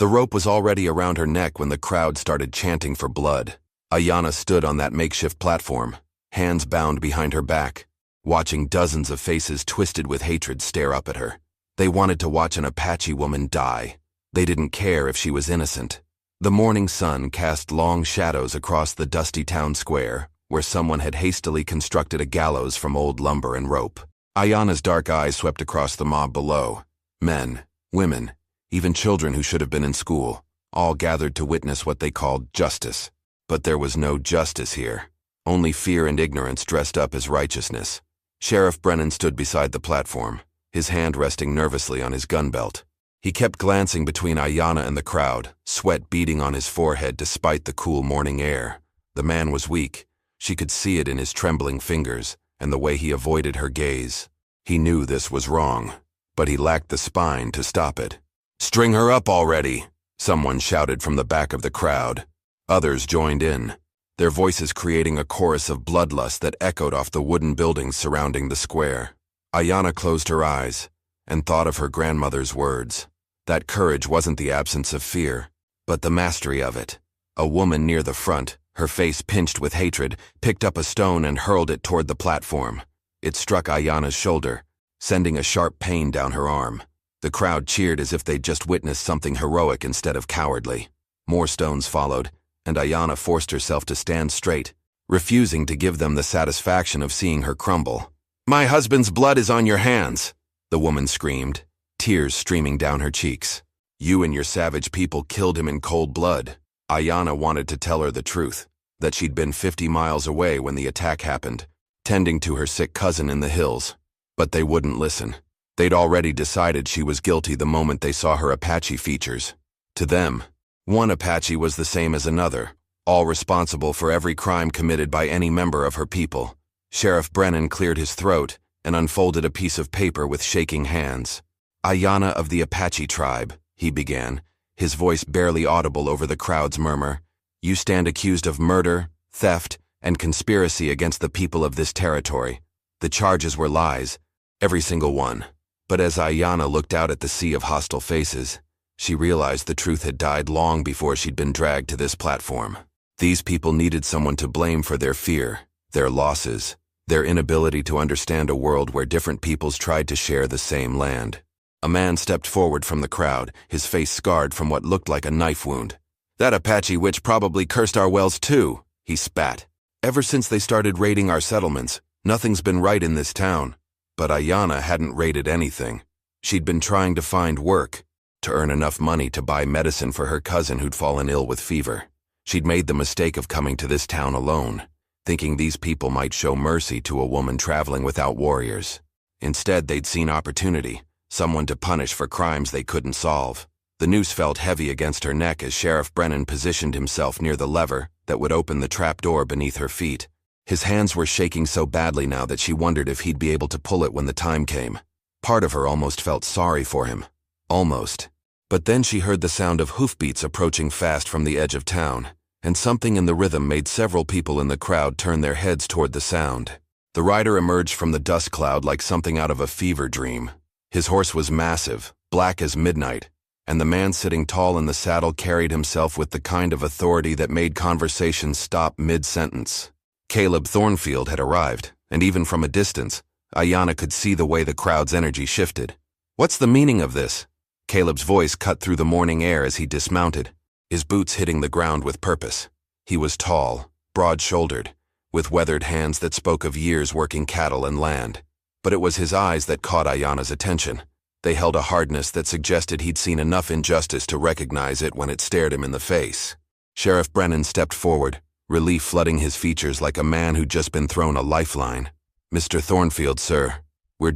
The rope was already around her neck when the crowd started chanting for blood. Ayanna stood on that makeshift platform, hands bound behind her back, watching dozens of faces twisted with hatred stare up at her. They wanted to watch an Apache woman die. They didn't care if she was innocent. The morning sun cast long shadows across the dusty town square, where someone had hastily constructed a gallows from old lumber and rope. Ayanna's dark eyes swept across the mob below. Men, women, even children who should have been in school, all gathered to witness what they called justice. But there was no justice here. Only fear and ignorance dressed up as righteousness. Sheriff Brennan stood beside the platform, his hand resting nervously on his gun belt. He kept glancing between Ayanna and the crowd, sweat beading on his forehead despite the cool morning air. The man was weak. She could see it in his trembling fingers and the way he avoided her gaze. He knew this was wrong, but he lacked the spine to stop it. "String her up already!" someone shouted from the back of the crowd. Others joined in, their voices creating a chorus of bloodlust that echoed off the wooden buildings surrounding the square. Ayanna closed her eyes and thought of her grandmother's words. That courage wasn't the absence of fear, but the mastery of it. A woman near the front, her face pinched with hatred, picked up a stone and hurled it toward the platform. It struck Ayanna's shoulder, sending a sharp pain down her arm. The crowd cheered as if they'd just witnessed something heroic instead of cowardly. More stones followed, and Ayanna forced herself to stand straight, refusing to give them the satisfaction of seeing her crumble. "My husband's blood is on your hands," the woman screamed, tears streaming down her cheeks. "You and your savage people killed him in cold blood." Ayanna wanted to tell her the truth, that she'd been 50 miles away when the attack happened, tending to her sick cousin in the hills. But they wouldn't listen. They'd already decided she was guilty the moment they saw her Apache features. To them, one Apache was the same as another, all responsible for every crime committed by any member of her people. Sheriff Brennan cleared his throat and unfolded a piece of paper with shaking hands. "Ayanna of the Apache tribe," he began, his voice barely audible over the crowd's murmur. "You stand accused of murder, theft, and conspiracy against the people of this territory. The charges were lies, every single one." But as Ayanna looked out at the sea of hostile faces, she realized the truth had died long before she'd been dragged to this platform. These people needed someone to blame for their fear, their losses, their inability to understand a world where different peoples tried to share the same land. A man stepped forward from the crowd, his face scarred from what looked like a knife wound. "That Apache witch probably cursed our wells too," he spat. "Ever since they started raiding our settlements, nothing's been right in this town." But Ayanna hadn't raided anything. She'd been trying to find work, to earn enough money to buy medicine for her cousin who'd fallen ill with fever. She'd made the mistake of coming to this town alone, thinking these people might show mercy to a woman traveling without warriors. Instead, they'd seen opportunity, someone to punish for crimes they couldn't solve. The noose felt heavy against her neck as Sheriff Brennan positioned himself near the lever that would open the trapdoor beneath her feet. His hands were shaking so badly now that she wondered if he'd be able to pull it when the time came. Part of her almost felt sorry for him. Almost. But then she heard the sound of hoofbeats approaching fast from the edge of town, and something in the rhythm made several people in the crowd turn their heads toward the sound. The rider emerged from the dust cloud like something out of a fever dream. His horse was massive, black as midnight, and the man sitting tall in the saddle carried himself with the kind of authority that made conversations stop mid-sentence. Caleb Thornfield had arrived, and even from a distance, Ayanna could see the way the crowd's energy shifted. "What's the meaning of this?" Caleb's voice cut through the morning air as he dismounted, his boots hitting the ground with purpose. He was tall, broad-shouldered, with weathered hands that spoke of years working cattle and land. But it was his eyes that caught Ayanna's attention. They held a hardness that suggested he'd seen enough injustice to recognize it when it stared him in the face. Sheriff Brennan stepped forward, relief flooding his features like a man who'd just been thrown a lifeline. "Mr. Thornfield, sir, we're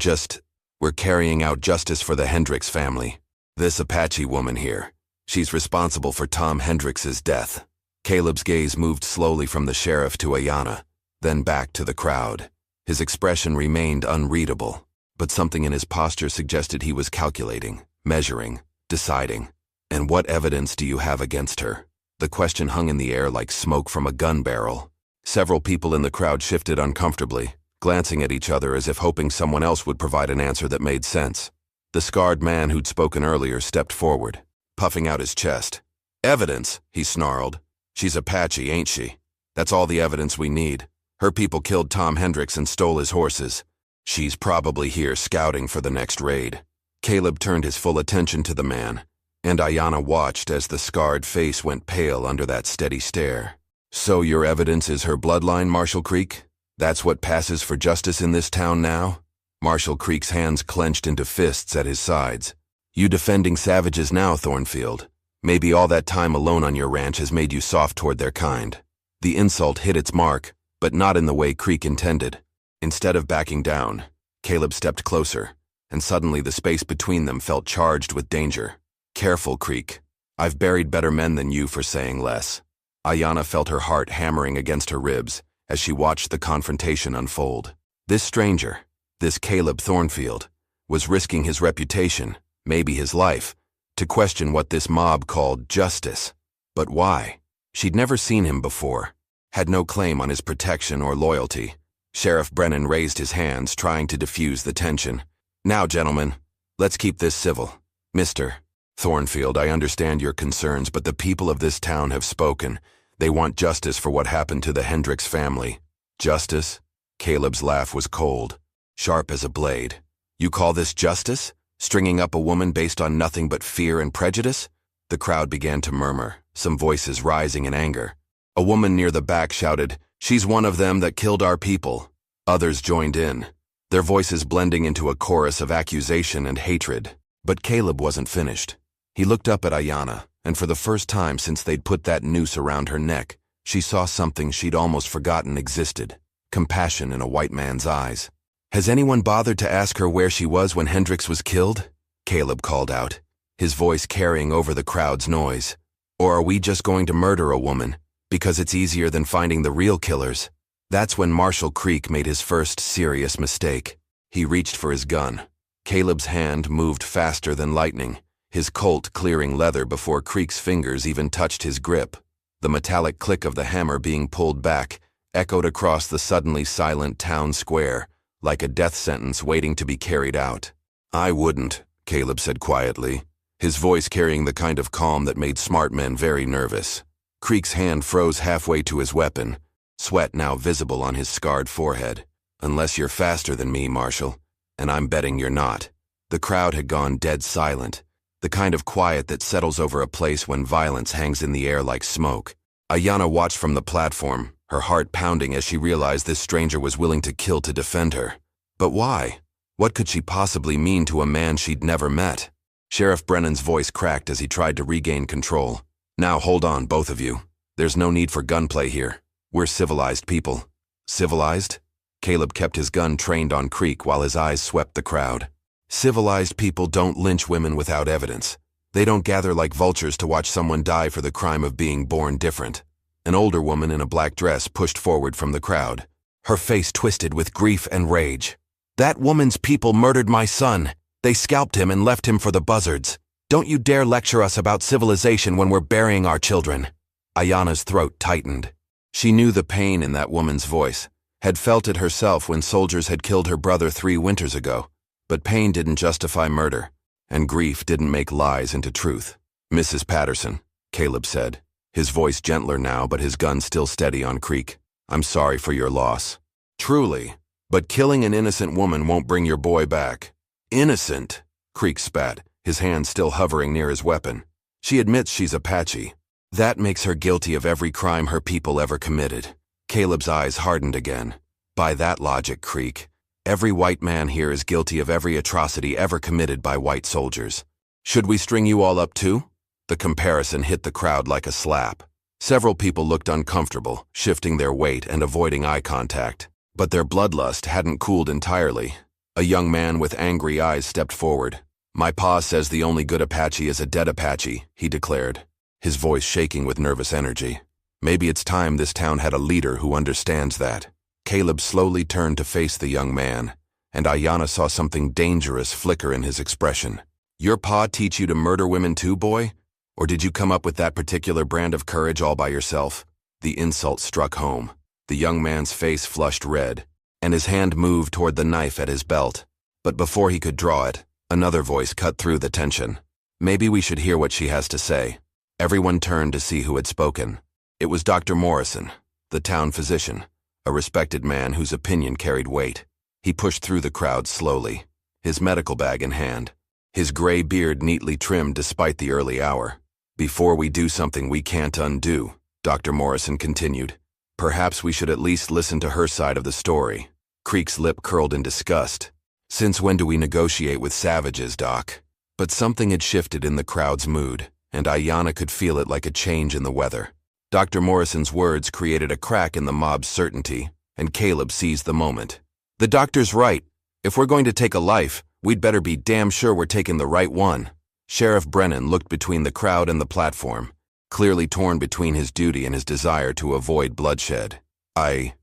carrying out justice for the Hendricks family. This Apache woman here, she's responsible for Tom Hendricks's death." Caleb's gaze moved slowly from the sheriff to Ayanna, then back to the crowd. His expression remained unreadable, but something in his posture suggested he was calculating, measuring, deciding. "And what evidence do you have against her?" The question hung in the air like smoke from a gun barrel. Several people in the crowd shifted uncomfortably, glancing at each other as if hoping someone else would provide an answer that made sense. The scarred man who'd spoken earlier stepped forward. puffing out his chest. "Evidence," he snarled. "She's Apache, ain't she? That's all the evidence we need. Her people killed Tom Hendricks and stole his horses. She's probably here scouting for the next raid." Caleb turned his full attention to the man, and Ayanna watched as the scarred face went pale under that steady stare. "So your evidence is her bloodline, Marshall Creek? That's what passes for justice in this town now?" Marshall Creek's hands clenched into fists at his sides. "You defending savages now, Thornfield? Maybe all that time alone on your ranch has made you soft toward their kind." The insult hit its mark, but not in the way Creek intended. Instead of backing down, Caleb stepped closer, and suddenly the space between them felt charged with danger. "Careful, Creek. I've buried better men than you for saying less." Ayanna felt her heart hammering against her ribs as she watched the confrontation unfold. This stranger, this Caleb Thornfield, was risking his reputation, maybe his life, to question what this mob called justice. But why? She'd never seen him before, had no claim on his protection or loyalty. Sheriff Brennan raised his hands, trying to diffuse the tension. "Now, gentlemen, let's keep this civil. Mr. Thornfield, I understand your concerns, but the people of this town have spoken. They want justice for what happened to the Hendricks family." "Justice?" Caleb's laugh was cold, sharp as a blade. "You call this justice? Stringing up a woman based on nothing but fear and prejudice?" The crowd began to murmur, some voices rising in anger. A woman near the back shouted, "She's one of them that killed our people." Others joined in, their voices blending into a chorus of accusation and hatred. But Caleb wasn't finished. He looked up at Ayanna, and for the first time since they'd put that noose around her neck, she saw something she'd almost forgotten existed: compassion in a white man's eyes. "Has anyone bothered to ask her where she was when Hendricks was killed?" Caleb called out, his voice carrying over the crowd's noise. "Or are we just going to murder a woman, because it's easier than finding the real killers?" That's when Marshall Creek made his first serious mistake. He reached for his gun. Caleb's hand moved faster than lightning, his Colt clearing leather before Creek's fingers even touched his grip. The metallic click of the hammer being pulled back echoed across the suddenly silent town square, like a death sentence waiting to be carried out. "I wouldn't," Caleb said quietly, his voice carrying the kind of calm that made smart men very nervous. Creek's hand froze halfway to his weapon, sweat now visible on his scarred forehead. "Unless you're faster than me, Marshall, and I'm betting you're not." The crowd had gone dead silent, the kind of quiet that settles over a place when violence hangs in the air like smoke. Ayanna watched from the platform, her heart pounding as she realized this stranger was willing to kill to defend her. But why? What could she possibly mean to a man she'd never met? Sheriff Brennan's voice cracked as he tried to regain control. "Now hold on, both of you. There's no need for gunplay here. We're civilized people." "Civilized?" Caleb kept his gun trained on Creek while his eyes swept the crowd. "Civilized people don't lynch women without evidence. They don't gather like vultures to watch someone die for the crime of being born different." An older woman in a black dress pushed forward from the crowd, her face twisted with grief and rage. "That woman's people murdered my son. They scalped him and left him for the buzzards. Don't you dare lecture us about civilization when we're burying our children." Ayanna's throat tightened. She knew the pain in that woman's voice, had felt it herself when soldiers had killed her brother 3 winters ago. But pain didn't justify murder, and grief didn't make lies into truth. "Mrs. Patterson," Caleb said, his voice gentler now but his gun still steady on Creek, "I'm sorry for your loss." "Truly, but killing an innocent woman won't bring your boy back." "Innocent?" Creek spat, his hand still hovering near his weapon. "She admits she's Apache. That makes her guilty of every crime her people ever committed." Caleb's eyes hardened again. "By that logic, Creek, every white man here is guilty of every atrocity ever committed by white soldiers. Should we string you all up too?" The comparison hit the crowd like a slap. Several people looked uncomfortable, shifting their weight and avoiding eye contact. But their bloodlust hadn't cooled entirely. A young man with angry eyes stepped forward. "My pa says the only good Apache is a dead Apache," he declared, his voice shaking with nervous energy. Maybe it's time this town had a leader who understands that. Caleb slowly turned to face the young man, and Ayanna saw something dangerous flicker in his expression. "Your pa teach you to murder women too, boy? Or did you come up with that particular brand of courage all by yourself?" The insult struck home. The young man's face flushed red, and his hand moved toward the knife at his belt. But before he could draw it, another voice cut through the tension. Maybe we should hear what she has to say. Everyone turned to see who had spoken. It was Dr. Morrison, the town physician, a respected man whose opinion carried weight. He pushed through the crowd slowly, his medical bag in hand, his gray beard neatly trimmed despite the early hour. Before we do something we can't undo, Dr. Morrison continued, perhaps we should at least listen to her side of the story. Creek's lip curled in disgust. Since when do we negotiate with savages, Doc? But something had shifted in the crowd's mood, and Ayanna could feel it like a change in the weather. Dr. Morrison's words created a crack in the mob's certainty, and Caleb seized the moment. The doctor's right. If we're going to take a life, we'd better be damn sure we're taking the right one. Sheriff Brennan looked between the crowd and the platform, clearly torn between his duty and his desire to avoid bloodshed. I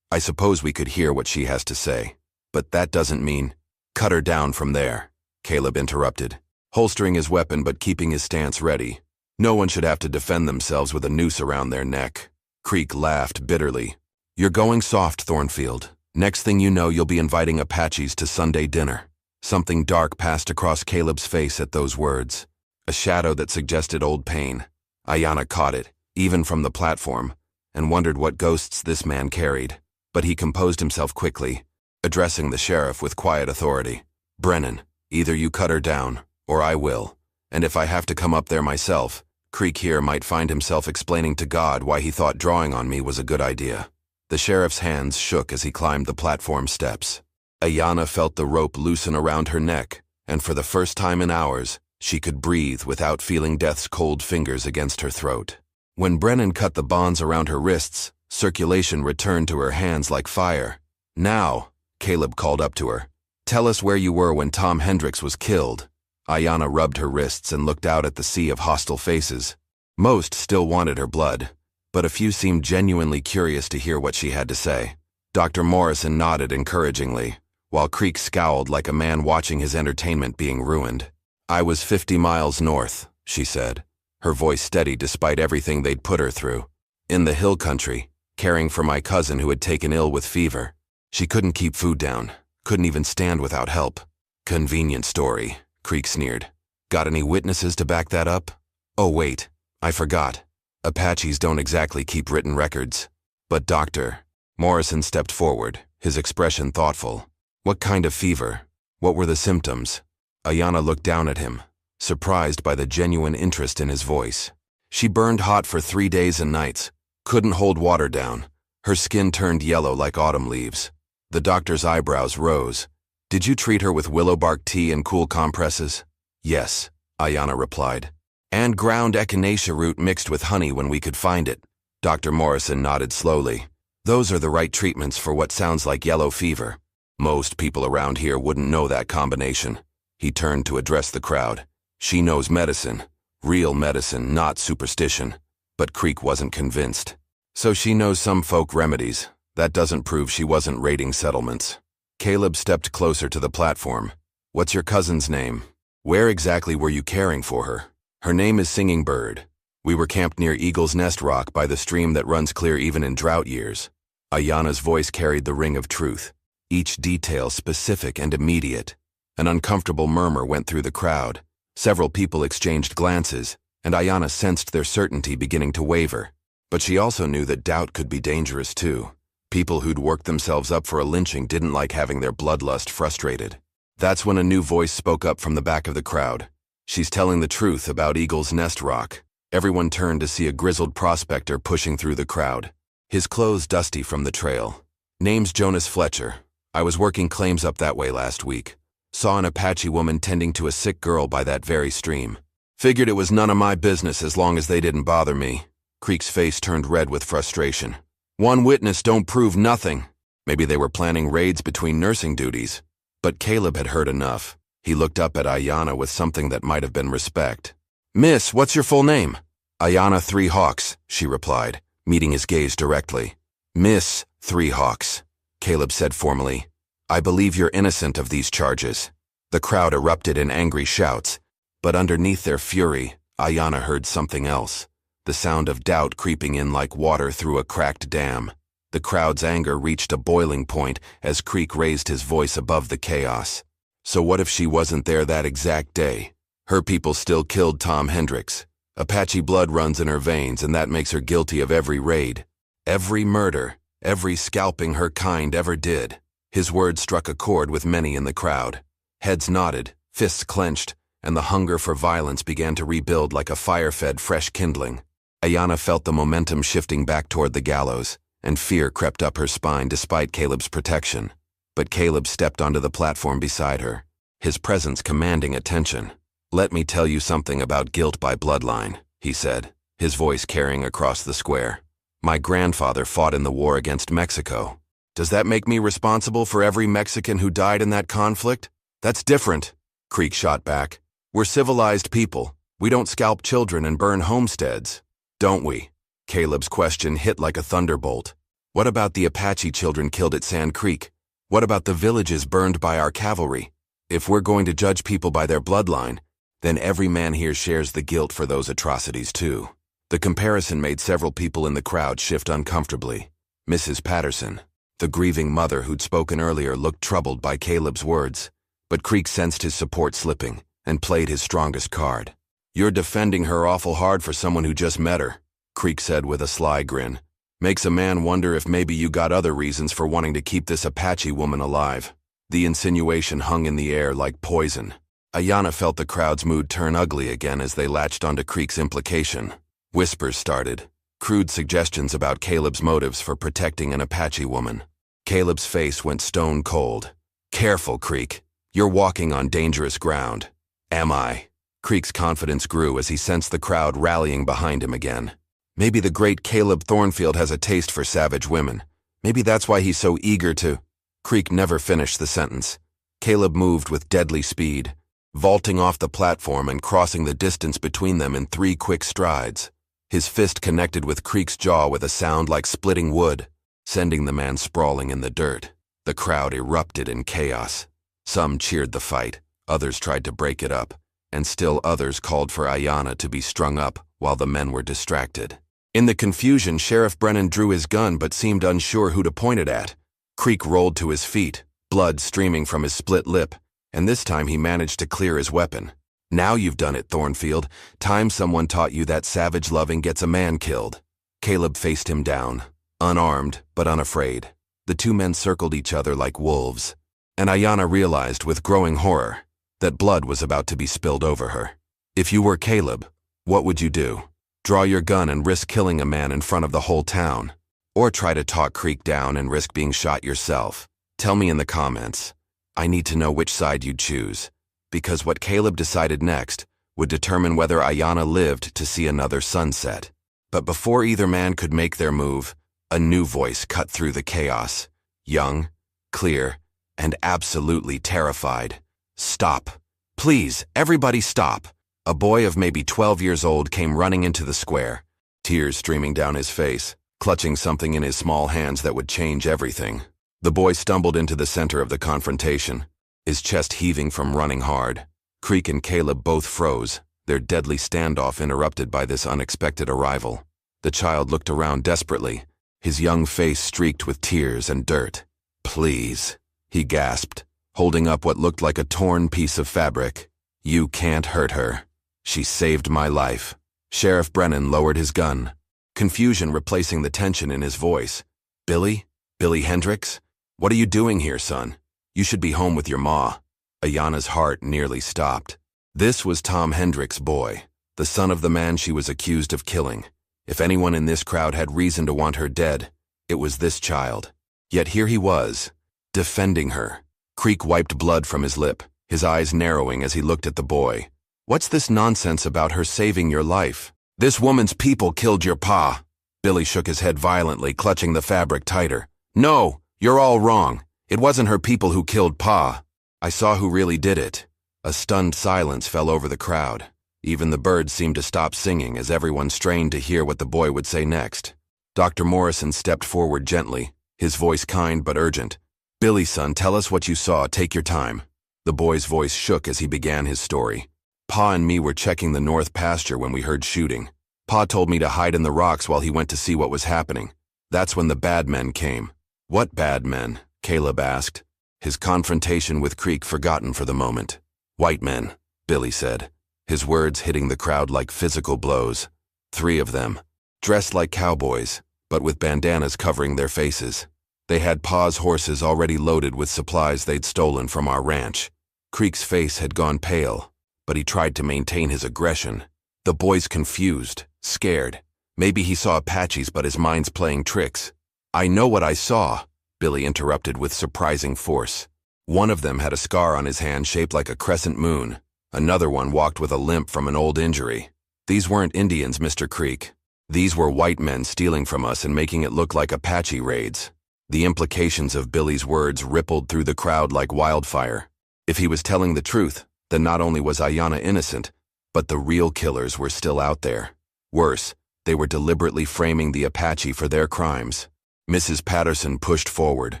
suppose we could hear what she has to say. But that doesn't mean, cut her down from there, Caleb interrupted, holstering his weapon but keeping his stance ready. No one should have to defend themselves with a noose around their neck. Creek laughed bitterly. You're going soft, Thornfield. Next thing you know, you'll be inviting Apaches to Sunday dinner. Something dark passed across Caleb's face at those words, a shadow that suggested old pain. Ayanna caught it, even from the platform, and wondered what ghosts this man carried. But he composed himself quickly, addressing the sheriff with quiet authority. Brennan, either you cut her down, or I will. And if I have to come up there myself, Creek here might find himself explaining to God why he thought drawing on me was a good idea. The sheriff's hands shook as he climbed the platform steps. Ayanna felt the rope loosen around her neck, and for the first time in hours, she could breathe without feeling death's cold fingers against her throat. When Brennan cut the bonds around her wrists, circulation returned to her hands like fire. Now, Caleb called up to her. Tell us where you were when Tom Hendricks was killed. Ayanna rubbed her wrists and looked out at the sea of hostile faces. Most still wanted her blood, but a few seemed genuinely curious to hear what she had to say. Dr. Morrison nodded encouragingly, while Creek scowled like a man watching his entertainment being ruined. I was 50 miles north, she said, her voice steady despite everything they'd put her through. In the hill country, caring for my cousin who had taken ill with fever. She couldn't keep food down, couldn't even stand without help. Convenient story, Creek sneered. Got any witnesses to back that up? Oh wait, I forgot. Apaches don't exactly keep written records. But Doctor, Morrison stepped forward, his expression thoughtful. What kind of fever? What were the symptoms? Ayanna looked down at him, surprised by the genuine interest in his voice. She burned hot for 3 days and nights, couldn't hold water down. Her skin turned yellow like autumn leaves. The doctor's eyebrows rose. Did you treat her with willow bark tea and cool compresses? Yes, Ayanna replied. And ground echinacea root mixed with honey when we could find it. Dr. Morrison nodded slowly. Those are the right treatments for what sounds like yellow fever. Most people around here wouldn't know that combination. He turned to address the crowd. She knows medicine. Real medicine, not superstition. But Creek wasn't convinced. So she knows some folk remedies. That doesn't prove she wasn't raiding settlements. Caleb stepped closer to the platform. What's your cousin's name? Where exactly were you caring for her? Her name is Singing Bird. We were camped near Eagle's Nest Rock by the stream that runs clear even in drought years. Ayanna's voice carried the ring of truth, each detail specific and immediate. An uncomfortable murmur went through the crowd. Several people exchanged glances, and Ayanna sensed their certainty beginning to waver. But she also knew that doubt could be dangerous too. People who'd worked themselves up for a lynching didn't like having their bloodlust frustrated. That's when a new voice spoke up from the back of the crowd. She's telling the truth about Eagle's Nest Rock. Everyone turned to see a grizzled prospector pushing through the crowd, his clothes dusty from the trail. Name's Jonas Fletcher. I was working claims up that way last week. Saw an Apache woman tending to a sick girl by that very stream. Figured it was none of my business as long as they didn't bother me. Creek's face turned red with frustration. One witness don't prove nothing. Maybe they were planning raids between nursing duties. But Caleb had heard enough. He looked up at Ayanna with something that might have been respect. Miss, what's your full name? Ayanna Three Hawks, she replied, meeting his gaze directly. Miss Three Hawks, Caleb said formally. I believe you're innocent of these charges. The crowd erupted in angry shouts, but underneath their fury, Ayanna heard something else. The sound of doubt creeping in like water through a cracked dam. The crowd's anger reached a boiling point as Creek raised his voice above the chaos. So what if she wasn't there that exact day? Her people still killed Tom Hendricks. Apache blood runs in her veins, and that makes her guilty of every raid, every murder, every scalping her kind ever did. His words struck a chord with many in the crowd. Heads nodded, fists clenched, and the hunger for violence began to rebuild like a fire-fed fresh kindling. Ayanna felt the momentum shifting back toward the gallows, and fear crept up her spine despite Caleb's protection. But Caleb stepped onto the platform beside her, his presence commanding attention. "Let me tell you something about guilt by bloodline," he said, his voice carrying across the square. "My grandfather fought in the war against Mexico. Does that make me responsible for every Mexican who died in that conflict? That's different," Creek shot back. "We're civilized people. We don't scalp children and burn homesteads, don't we?" Caleb's question hit like a thunderbolt. "What about the Apache children killed at Sand Creek? What about the villages burned by our cavalry? If we're going to judge people by their bloodline, then every man here shares the guilt for those atrocities too." The comparison made several people in the crowd shift uncomfortably. Mrs. Patterson, the grieving mother who'd spoken earlier, looked troubled by Caleb's words, but Creek sensed his support slipping and played his strongest card. "You're defending her awful hard for someone who just met her," Creek said with a sly grin. "Makes a man wonder if maybe you got other reasons for wanting to keep this Apache woman alive." The insinuation hung in the air like poison. Ayanna felt the crowd's mood turn ugly again as they latched onto Creek's implication. Whispers started, crude suggestions about Caleb's motives for protecting an Apache woman. Caleb's face went stone cold. "Careful, Creek. You're walking on dangerous ground." "Am I?" Creek's confidence grew as he sensed the crowd rallying behind him again. Maybe the great Caleb Thornfield has a taste for savage women. Maybe that's why he's so eager to... Creek never finished the sentence. Caleb moved with deadly speed, vaulting off the platform and crossing the distance between them in 3 quick strides. His fist connected with Creek's jaw with a sound like splitting wood, sending the man sprawling in the dirt. The crowd erupted in chaos. Some cheered the fight, others tried to break it up, and still others called for Ayanna to be strung up while the men were distracted. In the confusion, Sheriff Brennan drew his gun but seemed unsure who to point it at. Creek rolled to his feet, blood streaming from his split lip, and this time he managed to clear his weapon. "Now you've done it, Thornfield. Time someone taught you that savage loving gets a man killed." Caleb faced him down, unarmed but unafraid. The 2 men circled each other like wolves, and Ayanna realized with growing horror that blood was about to be spilled over her. "If you were Caleb, what would you do? Draw your gun and risk killing a man in front of the whole town? Or try to talk Creek down and risk being shot yourself? Tell me in the comments. I need to know which side you'd choose, because what Caleb decided next would determine whether Ayanna lived to see another sunset." But before either man could make their move, a new voice cut through the chaos. Young, clear, and absolutely terrified. "Stop. Please, everybody stop." A boy of maybe 12 years old came running into the square, tears streaming down his face, clutching something in his small hands that would change everything. The boy stumbled into the center of the confrontation, his chest heaving from running hard. Creek and Caleb both froze, their deadly standoff interrupted by this unexpected arrival. The child looked around desperately, his young face streaked with tears and dirt. "Please," he gasped, holding up what looked like a torn piece of fabric. "You can't hurt her. She saved my life." Sheriff Brennan lowered his gun, confusion replacing the tension in his voice. "Billy? Billy Hendricks? What are you doing here, son? You should be home with your ma." Ayanna's heart nearly stopped. This was Tom Hendricks' boy, the son of the man she was accused of killing. If anyone in this crowd had reason to want her dead, it was this child. Yet here he was, defending her. Creek wiped blood from his lip, his eyes narrowing as he looked at the boy. "What's this nonsense about her saving your life? This woman's people killed your pa." Billy shook his head violently, clutching the fabric tighter. "No, you're all wrong. It wasn't her people who killed pa. I saw who really did it." A stunned silence fell over the crowd. Even the birds seemed to stop singing as everyone strained to hear what the boy would say next. Dr. Morrison stepped forward gently, his voice kind but urgent. "Billy, son, tell us what you saw. Take your time." The boy's voice shook as he began his story. "Pa and me were checking the north pasture when we heard shooting. Pa told me to hide in the rocks while he went to see what was happening. That's when the bad men came." "What bad men?" Caleb asked, his confrontation with Creek forgotten for the moment. "White men," Billy said, his words hitting the crowd like physical blows. 3 of them, dressed like cowboys, but with bandanas covering their faces. They had Pa's horses already loaded with supplies they'd stolen from our ranch. Creek's face had gone pale, but he tried to maintain his aggression. The boy's confused, scared. Maybe he saw Apaches, but his mind's playing tricks. "I know what I saw," Billy interrupted with surprising force. One of them had a scar on his hand shaped like a crescent moon. Another one walked with a limp from an old injury. "These weren't Indians, Mr. Creek. These were white men stealing from us and making it look like Apache raids." The implications of Billy's words rippled through the crowd like wildfire. If he was telling the truth, then not only was Ayanna innocent, but the real killers were still out there. Worse, they were deliberately framing the Apache for their crimes. Mrs. Patterson pushed forward,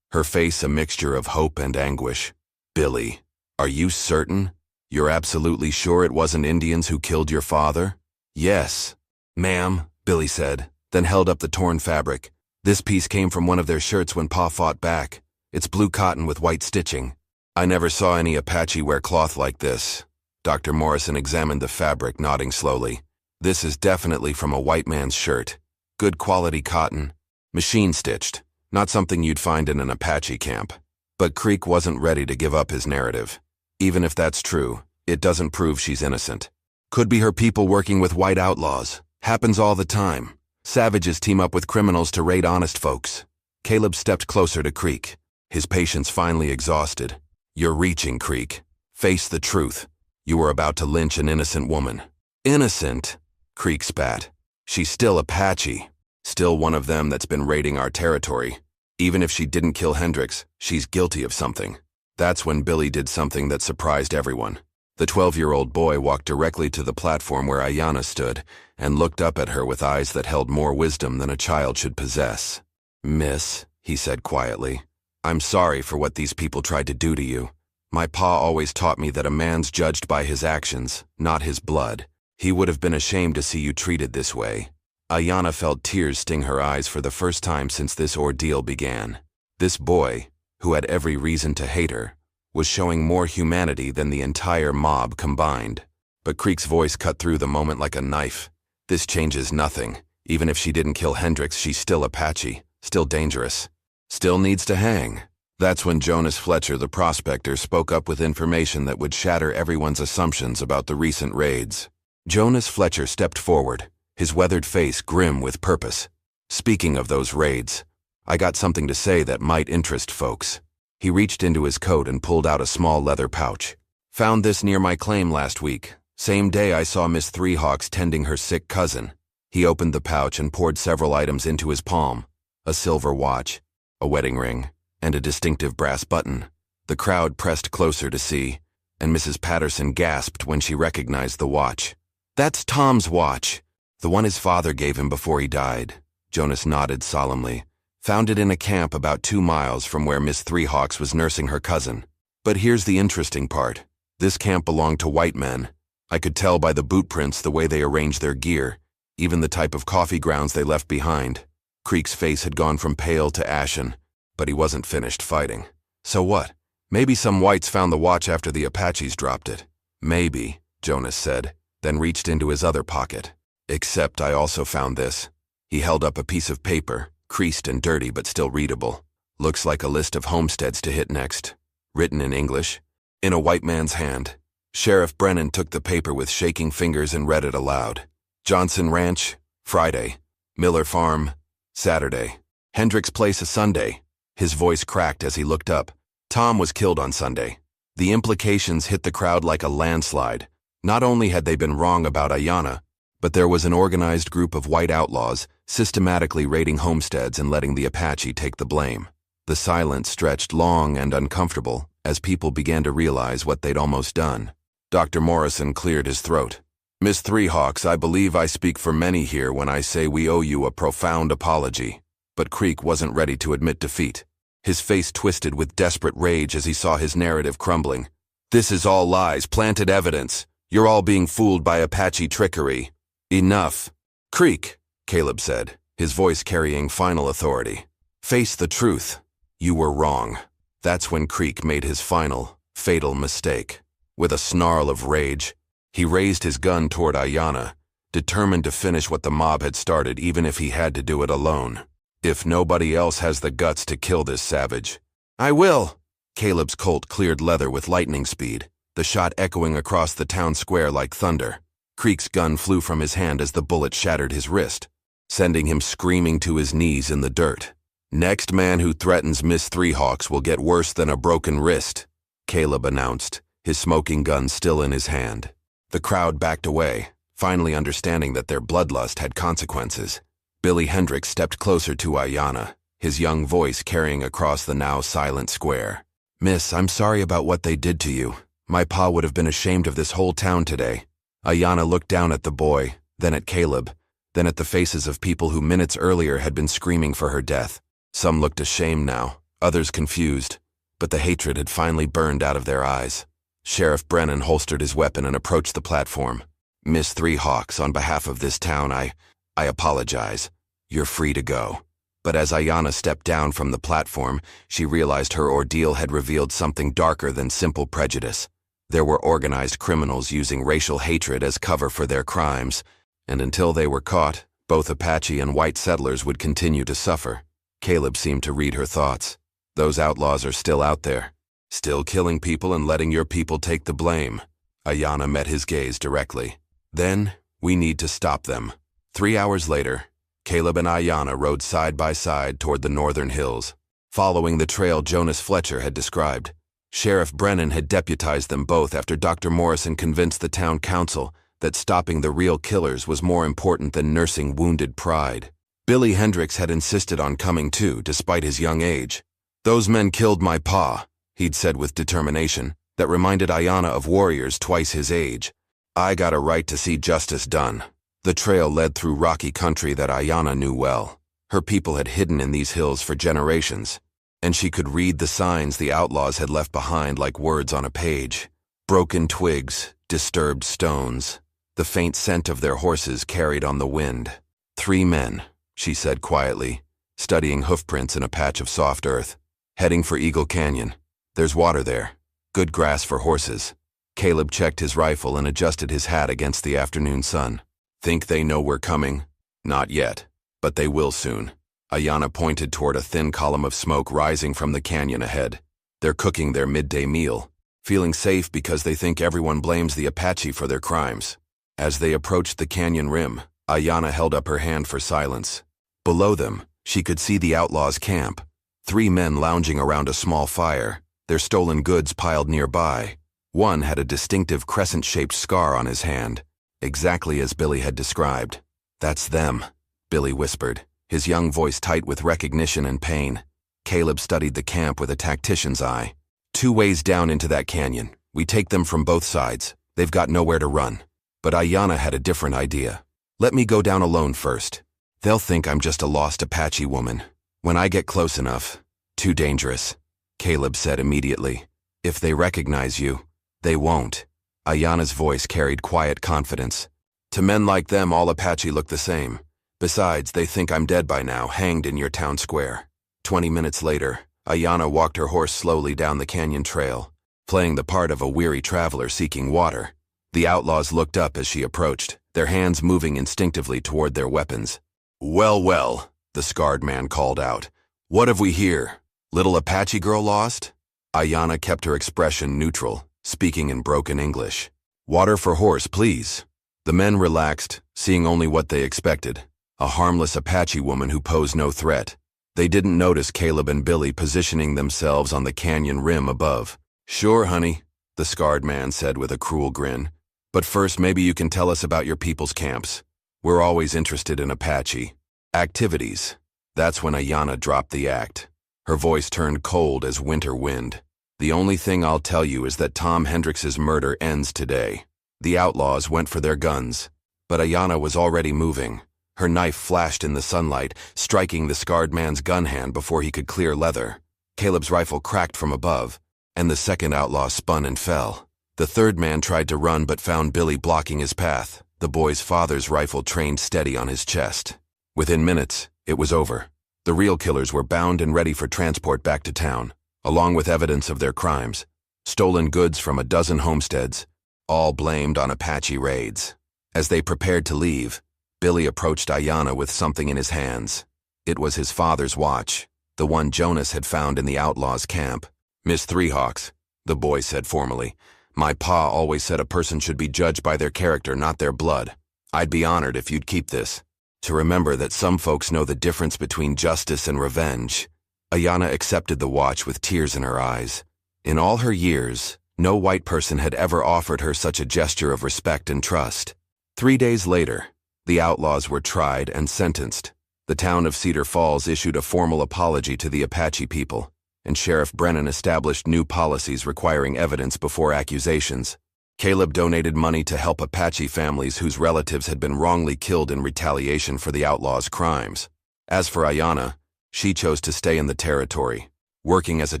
her face a mixture of hope and anguish. "Billy, are you certain? You're absolutely sure it wasn't Indians who killed your father?" "Yes, ma'am," Billy said, then held up the torn fabric. "This piece came from one of their shirts when Pa fought back. It's blue cotton with white stitching. I never saw any Apache wear cloth like this." Dr. Morrison examined the fabric, nodding slowly. "This is definitely from a white man's shirt. Good quality cotton. Machine-stitched. Not something you'd find in an Apache camp." But Creek wasn't ready to give up his narrative. "Even if that's true, it doesn't prove she's innocent. Could be her people working with white outlaws. Happens all the time. Savages team up with criminals to raid honest folks." Caleb stepped closer to Creek, his patience finally exhausted. "You're reaching, Creek. Face the truth. You were about to lynch an innocent woman." "Innocent?" Creek spat. "She's still Apache. Still one of them that's been raiding our territory. Even if she didn't kill Hendricks, she's guilty of something." That's when Billy did something that surprised everyone. The 12-year-old boy walked directly to the platform where Ayanna stood and looked up at her with eyes that held more wisdom than a child should possess. "Miss," he said quietly, "I'm sorry for what these people tried to do to you. My pa always taught me that a man's judged by his actions, not his blood. He would have been ashamed to see you treated this way." Ayanna felt tears sting her eyes for the first time since this ordeal began. This boy, who had every reason to hate her, was showing more humanity than the entire mob combined. But Creek's voice cut through the moment like a knife. "This changes nothing. Even if she didn't kill Hendricks, she's still Apache, still dangerous. Still needs to hang." That's when Jonas Fletcher, the prospector, spoke up with information that would shatter everyone's assumptions about the recent raids. Jonas Fletcher stepped forward, his weathered face grim with purpose. "Speaking of those raids, I got something to say that might interest folks." He reached into his coat and pulled out a small leather pouch. "Found this near my claim last week. Same day I saw Miss Three Hawks tending her sick cousin." He opened the pouch and poured several items into his palm. A silver watch, a wedding ring, and a distinctive brass button. The crowd pressed closer to see, and Mrs. Patterson gasped when she recognized the watch. "That's Tom's watch. The one his father gave him before he died." Jonas nodded solemnly. "Found it in a camp about 2 miles from where Miss Three Hawks was nursing her cousin. But here's the interesting part. This camp belonged to white men. I could tell by the boot prints, the way they arranged their gear, even the type of coffee grounds they left behind." Creek's face had gone from pale to ashen, but he wasn't finished fighting. "So what? Maybe some whites found the watch after the Apaches dropped it." "Maybe," Jonas said, then reached into his other pocket. "Except I also found this." He held up a piece of paper, creased and dirty but still readable. "Looks like a list of homesteads to hit next. Written in English, in a white man's hand." Sheriff Brennan took the paper with shaking fingers and read it aloud. "Johnson Ranch, Friday. Miller Farm, Saturday. Hendricks Place a Sunday." His voice cracked as he looked up. "Tom was killed on Sunday." The implications hit the crowd like a landslide. Not only had they been wrong about Ayanna, but there was an organized group of white outlaws systematically raiding homesteads and letting the Apache take the blame. The silence stretched long and uncomfortable as people began to realize what they'd almost done. Dr. Morrison cleared his throat. "Miss Three Hawks, I believe I speak for many here when I say we owe you a profound apology." But Creek wasn't ready to admit defeat. His face twisted with desperate rage as he saw his narrative crumbling. "This is all lies, planted evidence. You're all being fooled by Apache trickery. Enough." "Creek," Caleb said, his voice carrying final authority. "Face the truth. You were wrong." That's when Creek made his final, fatal mistake. With a snarl of rage, He raised his gun toward Ayanna, determined to finish what the mob had started even if he had to do it alone. If nobody else has the guts to kill this savage. I will! Caleb's Colt cleared leather with lightning speed, the shot echoing across the town square like thunder. Creek's gun flew from his hand as the bullet shattered his wrist, sending him screaming to his knees in the dirt. Next man who threatens Miss Three Hawks will get worse than a broken wrist, Caleb announced, his smoking gun still in his hand. The crowd backed away, finally understanding that their bloodlust had consequences. Billy Hendricks stepped closer to Ayanna, his young voice carrying across the now silent square. Miss, I'm sorry about what they did to you. My pa would have been ashamed of this whole town today. Ayanna looked down at the boy, then at Caleb, then at the faces of people who minutes earlier had been screaming for her death. Some looked ashamed now, others confused, but the hatred had finally burned out of their eyes. Sheriff Brennan holstered his weapon and approached the platform. Miss Three Hawks, on behalf of this town, I apologize. You're free to go. But as Ayanna stepped down from the platform, she realized her ordeal had revealed something darker than simple prejudice. There were organized criminals using racial hatred as cover for their crimes, and until they were caught, both Apache and white settlers would continue to suffer. Caleb seemed to read her thoughts. Those outlaws are still out there, still killing people and letting your people take the blame. Ayanna met his gaze directly. Then, we need to stop them. 3 hours later, Caleb and Ayanna rode side by side toward the northern hills, following the trail Jonas Fletcher had described. Sheriff Brennan had deputized them both after Dr. Morrison convinced the town council that stopping the real killers was more important than nursing wounded pride. Billy Hendricks had insisted on coming too, despite his young age. Those men killed my pa, he'd said with determination, that reminded Ayanna of warriors twice his age. I got a right to see justice done. The trail led through rocky country that Ayanna knew well. Her people had hidden in these hills for generations, and she could read the signs the outlaws had left behind like words on a page. Broken twigs, disturbed stones, the faint scent of their horses carried on the wind. 3 men, she said quietly, studying hoofprints in a patch of soft earth. Heading for Eagle Canyon. There's water there. Good grass for horses. Caleb checked his rifle and adjusted his hat against the afternoon sun. Think they know we're coming? Not yet, but they will soon. Ayanna pointed toward a thin column of smoke rising from the canyon ahead. They're cooking their midday meal, feeling safe because they think everyone blames the Apache for their crimes. As they approached the canyon rim, Ayanna held up her hand for silence. Below them, she could see the outlaws' camp. 3 men lounging around a small fire, their stolen goods piled nearby. One had a distinctive crescent-shaped scar on his hand, exactly as Billy had described. That's them, Billy whispered, his young voice tight with recognition and pain. Caleb studied the camp with a tactician's eye. 2 ways down into that canyon. We take them from both sides. They've got nowhere to run. But Ayanna had a different idea. Let me go down alone first. They'll think I'm just a lost Apache woman. When I get close enough, too dangerous, Caleb said immediately. If they recognize you, they won't. Ayanna's voice carried quiet confidence. To men like them, all Apache look the same. Besides, they think I'm dead by now, hanged in your town square. 20 minutes later, Ayanna walked her horse slowly down the canyon trail, playing the part of a weary traveler seeking water. The outlaws looked up as she approached, their hands moving instinctively toward their weapons. Well, well, the scarred man called out. What have we here? Little Apache girl lost? Ayanna kept her expression neutral, speaking in broken English. Water for horse, please. The men relaxed, seeing only what they expected. A harmless Apache woman who posed no threat. They didn't notice Caleb and Billy positioning themselves on the canyon rim above. Sure, honey, the scarred man said with a cruel grin. But first, maybe you can tell us about your people's camps. We're always interested in Apache. Activities. That's when Ayanna dropped the act. Her voice turned cold as winter wind. The only thing I'll tell you is that Tom Hendricks's murder ends today. The outlaws went for their guns, but Ayanna was already moving. Her knife flashed in the sunlight, striking the scarred man's gun hand before he could clear leather. Caleb's rifle cracked from above, and the second outlaw spun and fell. The third man tried to run but found Billy blocking his path, the boy's father's rifle trained steady on his chest. Within minutes, it was over. The real killers were bound and ready for transport back to town, along with evidence of their crimes. Stolen goods from a dozen homesteads, all blamed on Apache raids. As they prepared to leave, Billy approached Ayanna with something in his hands. It was his father's watch, the one Jonas had found in the outlaws' camp. "Miss Threehawks," the boy said formally, "my pa always said a person should be judged by their character, not their blood. I'd be honored if you'd keep this, to remember that some folks know the difference between justice and revenge." Ayanna accepted the watch with tears in her eyes. In all her years, no white person had ever offered her such a gesture of respect and trust. 3 days later, the outlaws were tried and sentenced. The town of Cedar Falls issued a formal apology to the Apache people, and Sheriff Brennan established new policies requiring evidence before accusations. Caleb donated money to help Apache families whose relatives had been wrongly killed in retaliation for the outlaws' crimes. As for Ayanna, she chose to stay in the territory, working as a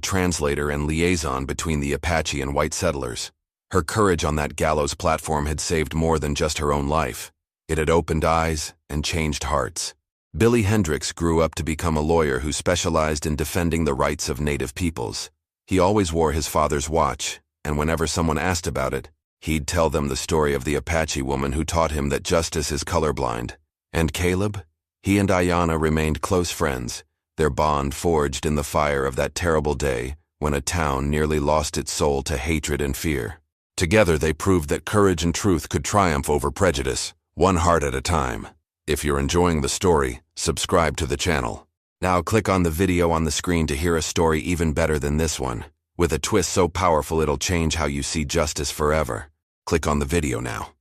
translator and liaison between the Apache and white settlers. Her courage on that gallows platform had saved more than just her own life. It had opened eyes and changed hearts. Billy Hendricks grew up to become a lawyer who specialized in defending the rights of Native peoples. He always wore his father's watch, and whenever someone asked about it, he'd tell them the story of the Apache woman who taught him that justice is colorblind. And Caleb? He and Ayanna remained close friends, their bond forged in the fire of that terrible day when a town nearly lost its soul to hatred and fear. Together they proved that courage and truth could triumph over prejudice, one heart at a time. If you're enjoying the story, subscribe to the channel. Now click on the video on the screen to hear a story even better than this one, with a twist so powerful it'll change how you see justice forever. Click on the video now.